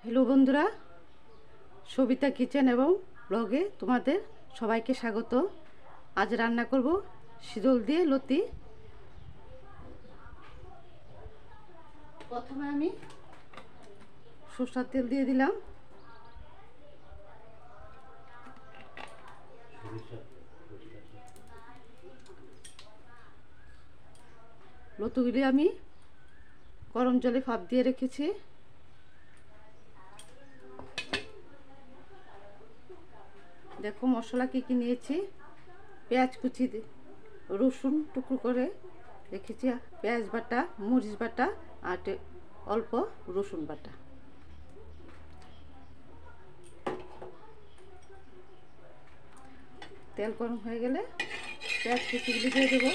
Hello বন্ধুরা, Sabita kitchen এবং ব্লগে তোমাদের সবাইকে স্বাগত। আজ রান্না করব শীতল দিয়ে লতি। প্রথমে আমি সরষের তেল দিয়ে দিলাম। লতিগুলি আমি গরম জলে ভাপ দিয়ে রেখেছি। দেখো মশলা কি কি নিয়েছি। পেঁয়াজ কুচি, রসুন টুকরো করে রেখেছি, পেঁয়াজ বাটা, মরিচ বাটা আর অল্প রসুন বাটা। তেল গরম হয়ে গেলে পেঁয়াজ কুচিগুলি দিয়ে দেবো।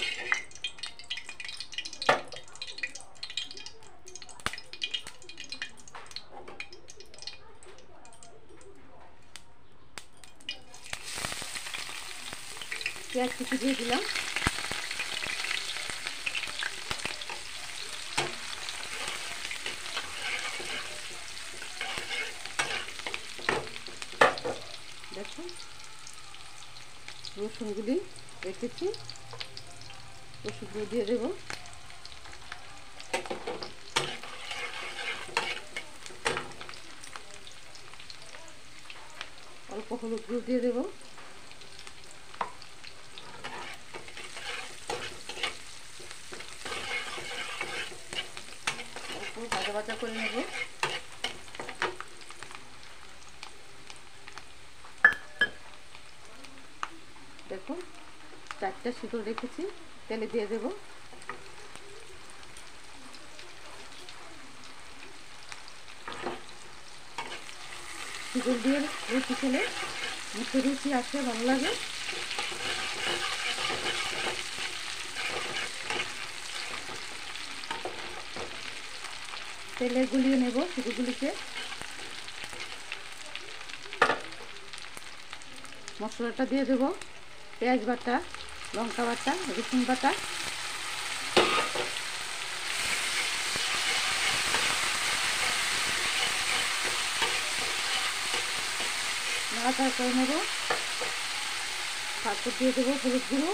পেঁয়াজ কুচি দিয়ে দিলাম। দেখো রসুনগুলি রেখেছি, রসুনগুলো দিয়ে দেবো। অল্প হলুদ গুঁড়ো দিয়ে দেবো। অল্প ভাজা ভাজা করে নেব। দেখো 4টা শীতল রেখেছি, তেলে দিয়ে দেব। শীতল দিয়ে রুটি খেলে মুখে রুচি আসে, ভালো লাগে। তেলে গুলিয়ে নেব শীতলগুলিকে। মশলাটা দিয়ে দেব। পেঁয়াজ বাটা, লঙ্কা বাটা, রসুন বাটা, নাড়াচাড়া করে নেব। তারপর দিয়ে দেবো হলুদ গুঁড়ো,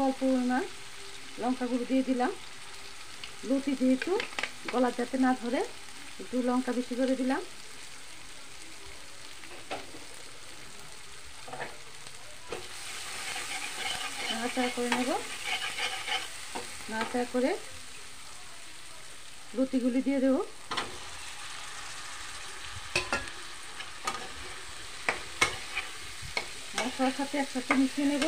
অল্প পরিমাণ লঙ্কা গুঁড়ো দিয়ে দিলাম। লতি যেহেতু গলা যাতে না ধরে একটু লঙ্কা বেশি করে দিলাম। নাড়াচাড়া করে নেব। নাড়াচাড়া করে লতিগুলি দিয়ে দেব। মশলার সাথে একসাথে মিশিয়ে নেব।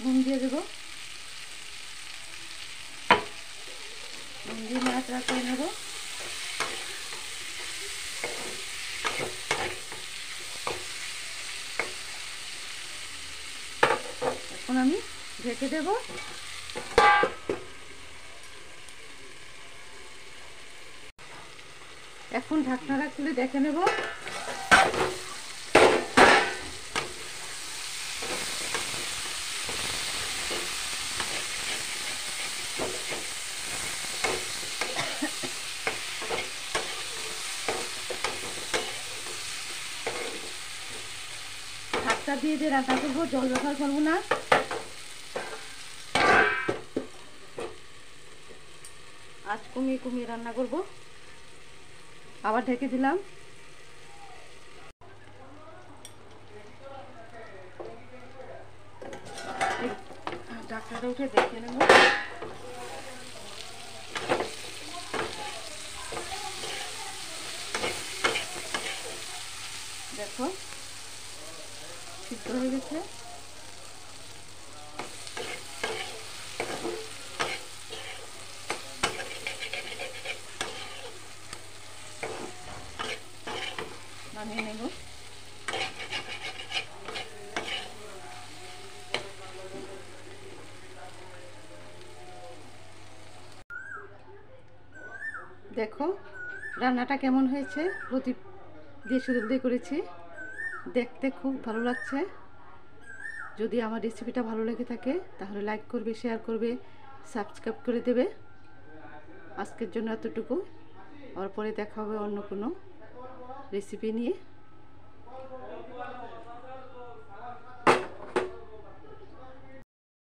নুন দিয়ে দেবো। নুন দিয়ে নাড়াচাড়া করে নেব। এখন আমি ঢেকে দেব। এখন ঢাকনাটা খুলে দেখে নেব। ঢাকটা দিয়ে দিয়ে রান্না করবো, জল ব্যবহার করবো না। আজ কমিয়ে কমিয়ে রান্না করব। আবার ঢেকে দিলাম। ঢাকনাটা উঠে দেখে নেব। দেখো সিদ্ধ হয়ে গেছে। নামিয়ে নেব। দেখো রান্নাটা কেমন হয়েছে, প্রদীপ দিয়ে সুদূর দিয়ে করেছি, দেখতে খুব ভালো লাগছে। যদি আমার রেসিপিটা ভালো লেগে থাকে তাহলে লাইক করবে, শেয়ার করবে, সাবস্ক্রাইব করে দেবে। আজকের জন্য এতটুকু, আর পরে দেখা হবে অন্য কোনো রেসিপি নিয়ে।